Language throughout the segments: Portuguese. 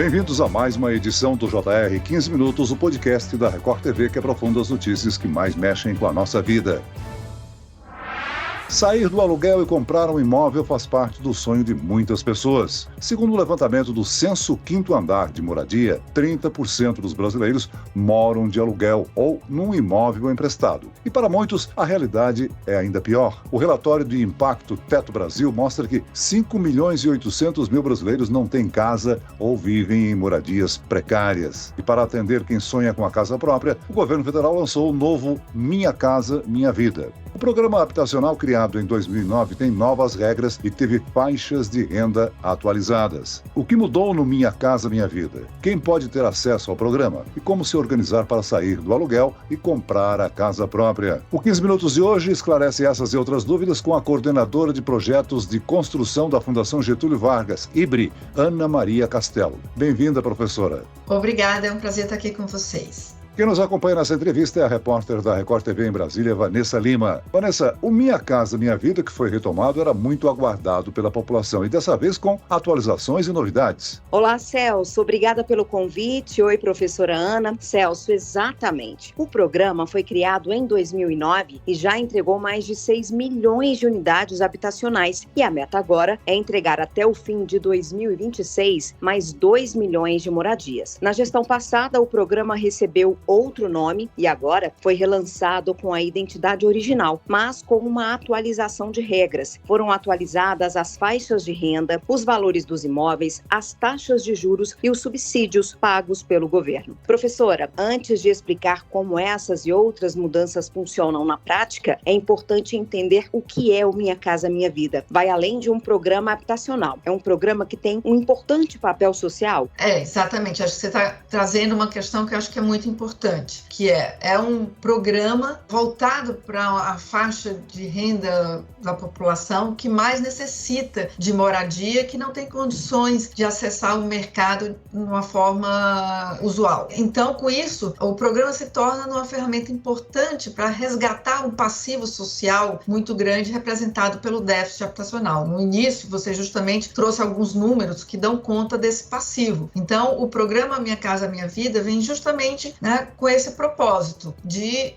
Bem-vindos a mais uma edição do JR 15 Minutos, o podcast da Record TV que aprofunda as notícias que mais mexem com a nossa vida. Sair do aluguel e comprar um imóvel faz parte do sonho de muitas pessoas. Segundo o levantamento do Censo Quinto Andar de Moradia, 30% dos brasileiros moram de aluguel ou num imóvel emprestado. E para muitos, a realidade é ainda pior. O relatório de Impacto Teto Brasil mostra que 5.800.000 brasileiros não têm casa ou vivem em moradias precárias. E para atender quem sonha com a casa própria, o governo federal lançou o novo Minha Casa Minha Vida. O programa habitacional criado em 2009 tem novas regras e teve faixas de renda atualizadas. O que mudou no Minha Casa Minha Vida? Quem pode ter acesso ao programa? E como se organizar para sair do aluguel e comprar a casa própria? O 15 Minutos de hoje esclarece essas e outras dúvidas com a coordenadora de projetos de construção da Fundação Getúlio Vargas, IBRE, Ana Maria Castelo. Bem-vinda, professora. Obrigada, é um prazer estar aqui com vocês. Quem nos acompanha nessa entrevista é a repórter da Record TV em Brasília, Vanessa Lima. Vanessa, o Minha Casa Minha Vida, que foi retomado, era muito aguardado pela população e dessa vez com atualizações e novidades. Olá, Celso. Obrigada pelo convite. Oi, professora Ana. Celso, exatamente. O programa foi criado em 2009 e já entregou mais de 6 milhões de unidades habitacionais. E a meta agora é entregar até o fim de 2026 mais 2 milhões de moradias. Na gestão passada, o programa recebeu outro nome e agora foi relançado com a identidade original, mas com uma atualização de regras. Foram atualizadas as faixas de renda, os valores dos imóveis, as taxas de juros e os subsídios pagos pelo governo. Professora, antes de explicar como essas e outras mudanças funcionam na prática, é importante entender o que é o Minha Casa Minha Vida. Vai além de um programa habitacional. É um programa que tem um importante papel social? Exatamente. Acho que você está trazendo uma questão que eu acho que é muito importante, que é um programa voltado para a faixa de renda da população que mais necessita de moradia, que não tem condições de acessar o mercado de uma forma usual. Então, com isso, o programa se torna uma ferramenta importante para resgatar um passivo social muito grande representado pelo déficit habitacional. No início, você justamente trouxe alguns números que dão conta desse passivo. Então, o programa Minha Casa Minha Vida vem justamente, com esse propósito de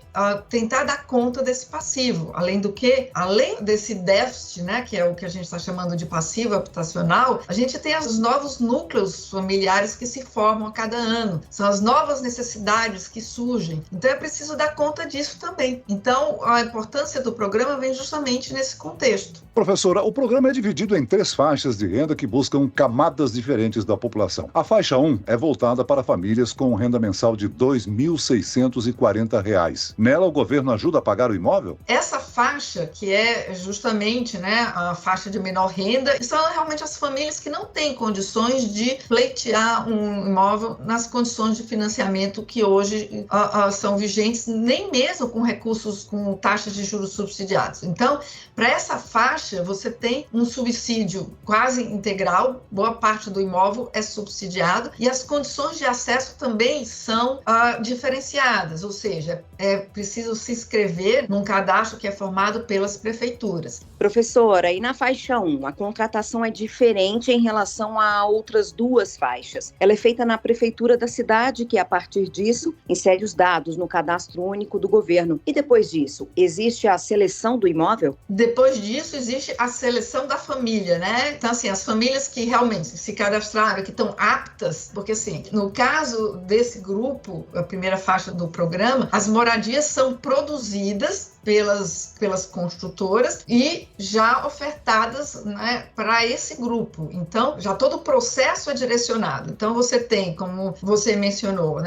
tentar dar conta desse passivo. Além do que, além desse déficit, que é o que a gente está chamando de passivo habitacional, a gente tem os novos núcleos familiares que se formam a cada ano. São as novas necessidades que surgem. Então, é preciso dar conta disso também. Então, a importância do programa vem justamente nesse contexto. Professora, o programa é dividido em 3 faixas de renda que buscam camadas diferentes da população. A faixa 1 é voltada para famílias com renda mensal de R$ 2.640. Nela, o governo ajuda a pagar o imóvel? Essa faixa, que é justamente a faixa de menor renda, são realmente as famílias que não têm condições de pleitear um imóvel nas condições de financiamento que hoje são vigentes, nem mesmo com recursos com taxas de juros subsidiados. Então, para essa faixa, você tem um subsídio quase integral, boa parte do imóvel é subsidiado e as condições de acesso também são diferenciadas, ou seja, é preciso se inscrever num cadastro que é formado pelas prefeituras. Professora, e na faixa 1, a contratação é diferente em relação a outras 2 faixas. Ela é feita na prefeitura da cidade, que a partir disso insere os dados no cadastro único do governo. E depois disso, existe a seleção do imóvel? Depois disso, existe a seleção da família, Então, assim, as famílias que realmente se cadastraram, que estão aptas, porque, assim, no caso desse grupo, a primeira faixa do programa, as moradias são produzidas pelas construtoras e já ofertadas para esse grupo. Então, já todo o processo é direcionado. Então, você tem, como você mencionou,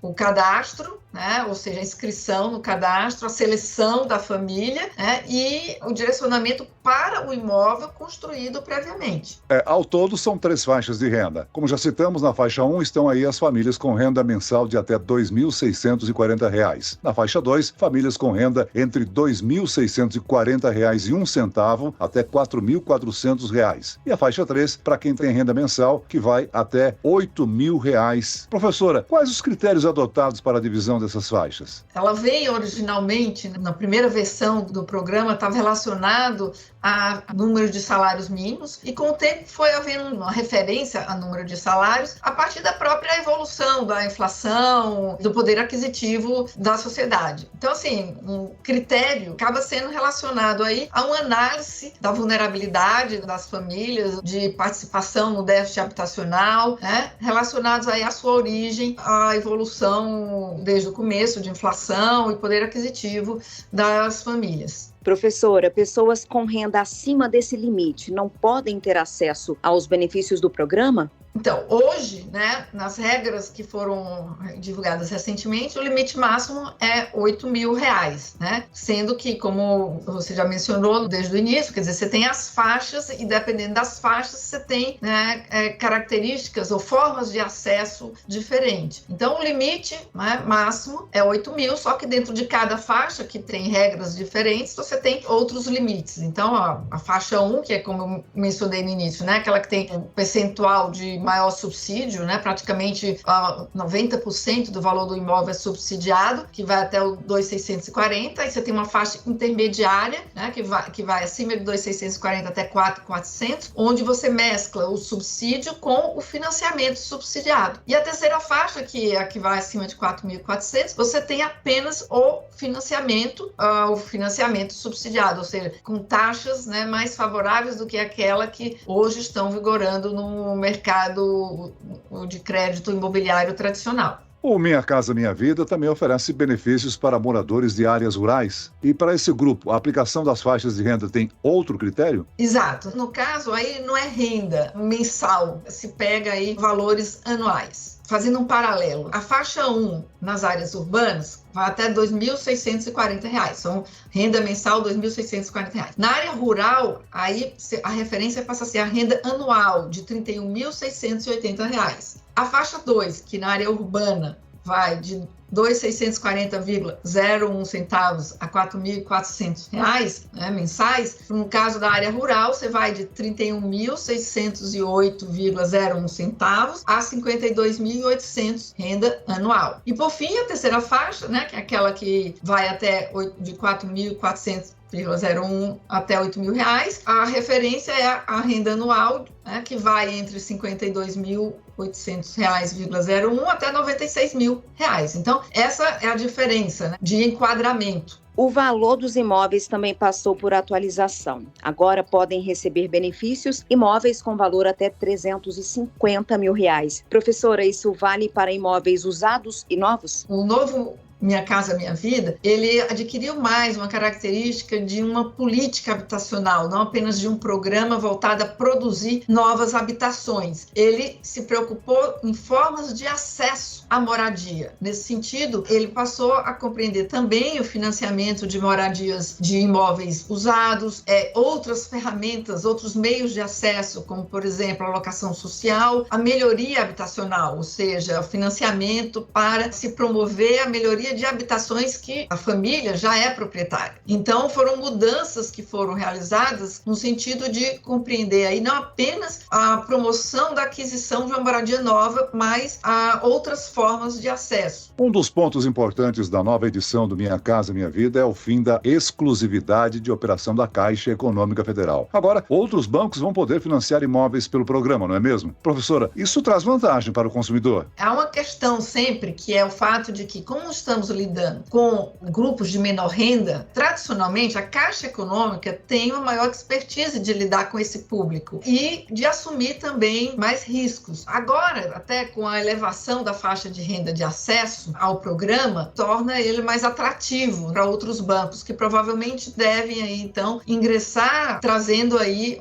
o cadastro, ou seja, a inscrição no cadastro, a seleção da família e o direcionamento para o imóvel construído previamente. Ao todo, são 3 faixas de renda. Como já citamos, na faixa 1 estão aí as famílias com renda mensal de até R$ 2.640. Na faixa 2, famílias com renda entre R$ 2.640,01 até R$ 4.400. E a faixa 3, para quem tem renda mensal, que vai até R$ 8.000. Professora, quais os critérios adotados para a divisão dessas faixas? Ela veio originalmente, na primeira versão do programa, estava relacionado a número de salários mínimos e com o tempo foi havendo uma referência a número de salários a partir da própria evolução da inflação, do poder aquisitivo da sociedade. Então, assim, um critério acaba sendo relacionado aí a uma análise da vulnerabilidade das famílias, de participação no déficit habitacional, né, relacionados aí à sua origem, à evolução desde o começo de inflação e poder aquisitivo das famílias. Professora, pessoas com renda acima desse limite não podem ter acesso aos benefícios do programa? Então, hoje, né, nas regras que foram divulgadas recentemente, o limite máximo é R$ 8.000, né? Sendo que, como você já mencionou desde o início, quer dizer, você tem as faixas e, dependendo das faixas, você tem, né, características ou formas de acesso diferentes. Então, o limite, né, máximo é 8.000, só que dentro de cada faixa, que tem regras diferentes, você tem outros limites. Então, a faixa 1, que é como eu mencionei no início, né, aquela que tem um percentual de maior subsídio, né? Praticamente 90% do valor do imóvel é subsidiado, que vai até o 2.640, aí você tem uma faixa intermediária, né? que vai acima de 2.640 até 4.400, onde você mescla o subsídio com o financiamento subsidiado. E a terceira faixa, que é a que vai acima de 4.400, você tem apenas o financiamento subsidiado, ou seja, com taxas, né, mais favoráveis do que aquela que hoje estão vigorando no mercado de crédito imobiliário tradicional. O Minha Casa Minha Vida também oferece benefícios para moradores de áreas rurais. E para esse grupo, a aplicação das faixas de renda tem outro critério? Exato. No caso, aí não é renda mensal, se pega aí valores anuais. Fazendo um paralelo, a faixa 1 nas áreas urbanas vai até R$ 2.640. São renda mensal R$ 2.640. Na área rural, aí a referência passa a ser a renda anual de R$ 31.680. A faixa 2, que na área urbana vai de R$ 2.640,01 centavos a R$ 4.400, né, mensais. No caso da área rural, você vai de R$ 31.608,01 centavos a R$ 52.800 renda anual. E por fim, a terceira faixa, né, que é aquela que vai até de R$ 4.400,01 até R$ 8.000, a referência é a renda anual, né, que vai entre R$ 52.800,01 até R$ 96.000. Então, essa é a diferença, né, de enquadramento. O valor dos imóveis também passou por atualização. Agora podem receber benefícios imóveis com valor até R$ 350 mil. Professora, isso vale para imóveis usados e novos? O novo Minha Casa Minha Vida, ele adquiriu mais uma característica de uma política habitacional, não apenas de um programa voltado a produzir novas habitações. Ele se preocupou em formas de acesso à moradia. Nesse sentido, ele passou a compreender também o financiamento de moradias de imóveis usados, outras ferramentas, outros meios de acesso, como, por exemplo, a locação social, a melhoria habitacional, ou seja, o financiamento para se promover a melhoria de habitações que a família já é proprietária. Então, foram mudanças que foram realizadas no sentido de compreender aí não apenas a promoção da aquisição de uma moradia nova, mas a outras formas de acesso. Um dos pontos importantes da nova edição do Minha Casa Minha Vida é o fim da exclusividade de operação da Caixa Econômica Federal. Agora, outros bancos vão poder financiar imóveis pelo programa, não é mesmo? Professora, isso traz vantagem para o consumidor? Há uma questão sempre que é o fato de que, como estamos lidando com grupos de menor renda, tradicionalmente a Caixa Econômica tem uma maior expertise de lidar com esse público e de assumir também mais riscos. Agora, até com a elevação da faixa de renda de acesso ao programa, torna ele mais atrativo para outros bancos que provavelmente devem aí, então, ingressar, trazendo aí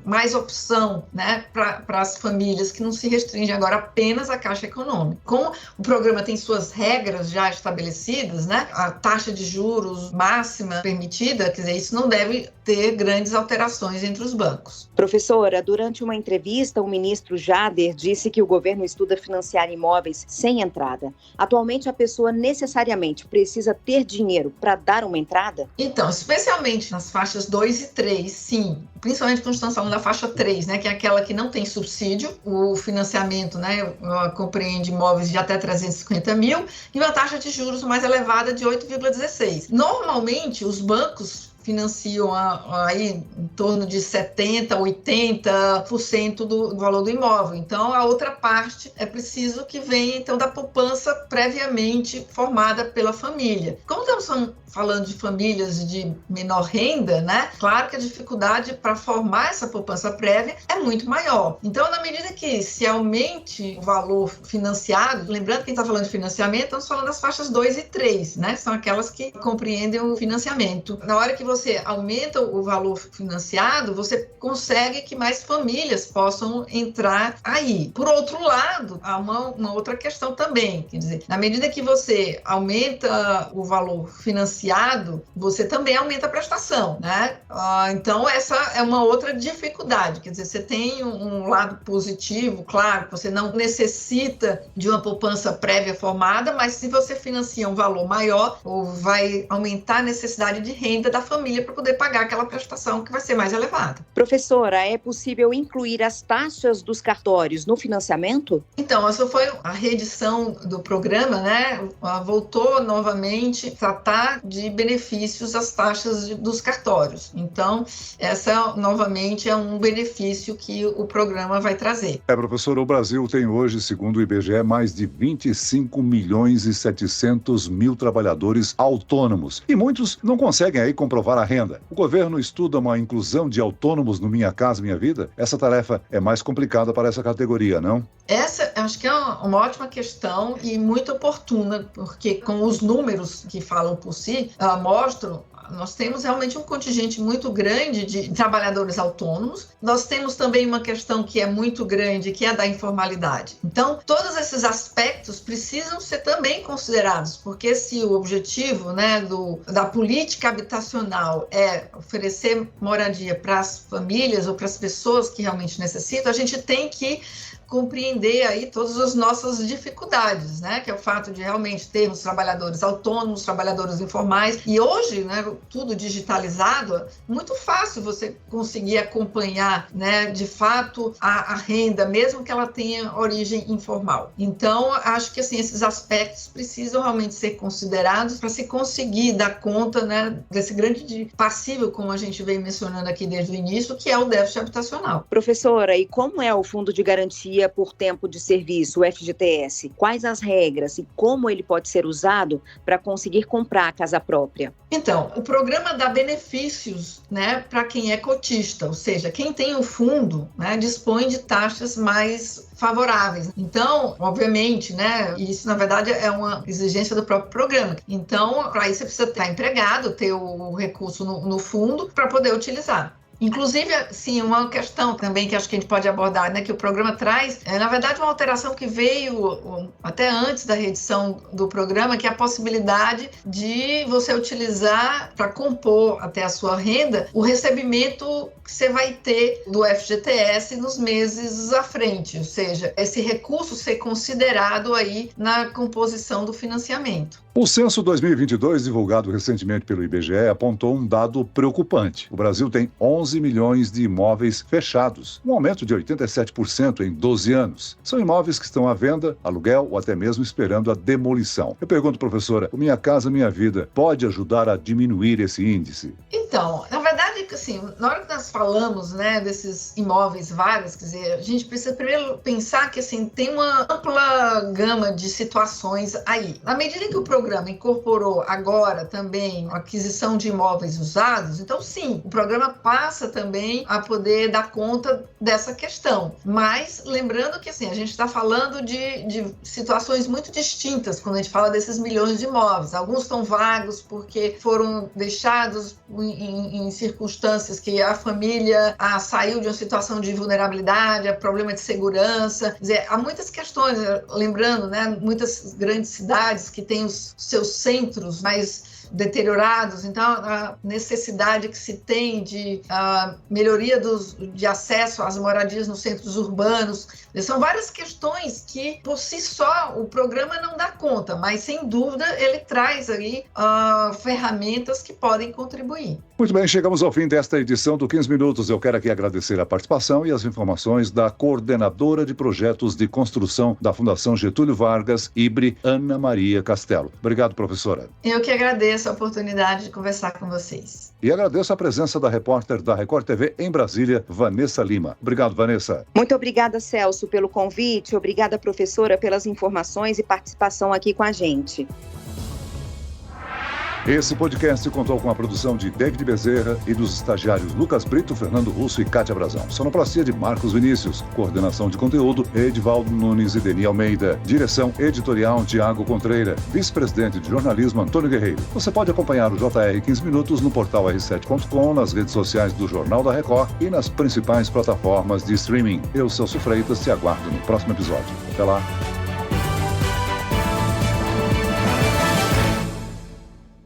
mais opção, né, para as famílias que não se restringem agora apenas à Caixa Econômica. Como o programa tem suas regras regras já estabelecidas, né? A taxa de juros máxima permitida, quer dizer, isso não deve ter grandes alterações entre os bancos. Professora, durante uma entrevista, o ministro Jader disse que o governo estuda financiar imóveis sem entrada. Atualmente, a pessoa necessariamente precisa ter dinheiro para dar uma entrada? Então, especialmente nas faixas 2 e 3, sim. Principalmente quando estamos falando da faixa 3, né, que é aquela que não tem subsídio, o financiamento, né, compreende imóveis de até 350 mil e uma taxa de juros mais elevada de 8,16. Normalmente, os bancos financiam aí em torno de 70%, 80% do valor do imóvel. Então, a outra parte é preciso que venha, então, da poupança previamente formada pela família. Como estamos falando de famílias de menor renda, né? Claro que a dificuldade para formar essa poupança prévia é muito maior. Então, na medida que se aumente o valor financiado, lembrando que quem está falando de financiamento, estamos falando das faixas 2 e 3, né? São aquelas que compreendem o financiamento. Na hora que você aumenta o valor financiado, você consegue que mais famílias possam entrar aí. Por outro lado, há uma outra questão também, quer dizer, na medida que você aumenta o valor financiado, você também aumenta a prestação, né? Então, essa é uma outra dificuldade, quer dizer, você tem um lado positivo, claro, que você não necessita de uma poupança prévia formada, mas se você financia um valor maior, ou vai aumentar a necessidade de renda da família para poder pagar aquela prestação que vai ser mais elevada. Professora, é possível incluir as taxas dos cartórios no financiamento? Então, essa foi a reedição do programa, né? Voltou novamente a tratar de benefícios às taxas dos cartórios. Então, essa novamente é um benefício que o programa vai trazer. Professor, o Brasil tem hoje, segundo o IBGE, mais de 25 milhões e 700 mil trabalhadores autônomos. E muitos não conseguem aí comprovar a renda. O governo estuda uma inclusão de autônomos no Minha Casa Minha Vida? Essa tarefa é mais complicada para essa categoria, não? Essa, acho que é uma ótima questão e muito oportuna, porque com os números que falam por si, mostram, nós temos realmente um contingente muito grande de trabalhadores autônomos. Nós temos também uma questão que é muito grande, que é a da informalidade. Então, todos esses aspectos precisam ser também considerados, porque se o objetivo, né, da política habitacional é oferecer moradia para as famílias ou para as pessoas que realmente necessitam, a gente tem que compreender aí todas as nossas dificuldades, né? Que é o fato de realmente termos trabalhadores autônomos, trabalhadores informais, e hoje, né, tudo digitalizado, muito fácil você conseguir acompanhar, né, de fato, a renda, mesmo que ela tenha origem informal. Então, acho que assim, esses aspectos precisam realmente ser considerados para se conseguir dar conta, né, desse grande passivo, como a gente vem mencionando aqui desde o início, que é o déficit habitacional. Professora, e como é o Fundo de Garantia por Tempo de Serviço, o FGTS? Quais as regras e como ele pode ser usado para conseguir comprar a casa própria? Então, o programa dá benefícios, né, para quem é cotista, ou seja, quem tem o fundo, né, dispõe de taxas mais favoráveis. Então, obviamente, né, isso na verdade é uma exigência do próprio programa. Então, para isso você precisa estar empregado, ter o recurso no fundo para poder utilizar. Inclusive, sim, uma questão também que acho que a gente pode abordar, né, que o programa traz, na verdade, uma alteração que veio até antes da reedição do programa, que é a possibilidade de você utilizar para compor até a sua renda o recebimento que você vai ter do FGTS nos meses à frente, ou seja, esse recurso ser considerado aí na composição do financiamento. O censo 2022, divulgado recentemente pelo IBGE, apontou um dado preocupante. O Brasil tem 11 milhões de imóveis fechados, um aumento de 87% em 12 anos. São imóveis que estão à venda, aluguel ou até mesmo esperando a demolição. Eu pergunto, professora, o Minha Casa Minha Vida pode ajudar a diminuir esse índice? Então, na verdade, assim, na hora que nós falamos, né, desses imóveis vários, quer dizer, a gente precisa primeiro pensar que, assim, tem uma ampla gama de situações aí. Na medida que o programa incorporou agora também a aquisição de imóveis usados, então, sim, o programa passa também a poder dar conta dessa questão. Mas, lembrando que, assim, a gente está falando de situações muito distintas quando a gente fala desses milhões de imóveis. Alguns estão vagos porque foram deixados em circunstâncias circunstâncias que a família saiu de uma situação de vulnerabilidade, problema de segurança. Quer dizer, há muitas questões, lembrando, né, muitas grandes cidades que têm os seus centros mais deteriorados, então a necessidade que se tem de melhoria de acesso às moradias nos centros urbanos, são várias questões que por si só o programa não dá conta, mas sem dúvida ele traz aí ferramentas que podem contribuir. Muito bem, chegamos ao fim desta edição do 15 Minutos. Eu quero aqui agradecer a participação e as informações da coordenadora de projetos de construção da Fundação Getúlio Vargas, IBRE, Ana Maria Castelo. Obrigado, professora. Eu que agradeço a oportunidade de conversar com vocês. E agradeço a presença da repórter da Record TV em Brasília, Vanessa Lima. Obrigado, Vanessa. Muito obrigada, Celso, pelo convite. Obrigada, professora, pelas informações e participação aqui com a gente. Esse podcast contou com a produção de David Bezerra e dos estagiários Lucas Brito, Fernando Russo e Kátia Brazão. Sonoplastia de Marcos Vinícius. Coordenação de conteúdo, Edivaldo Nunes e Deni Almeida. Direção editorial, Tiago Contreira. Vice-presidente de jornalismo, Antônio Guerreiro. Você pode acompanhar o JR 15 Minutos no portal r7.com, nas redes sociais do Jornal da Record e nas principais plataformas de streaming. Eu, Celso Freitas, te aguardo no próximo episódio. Até lá.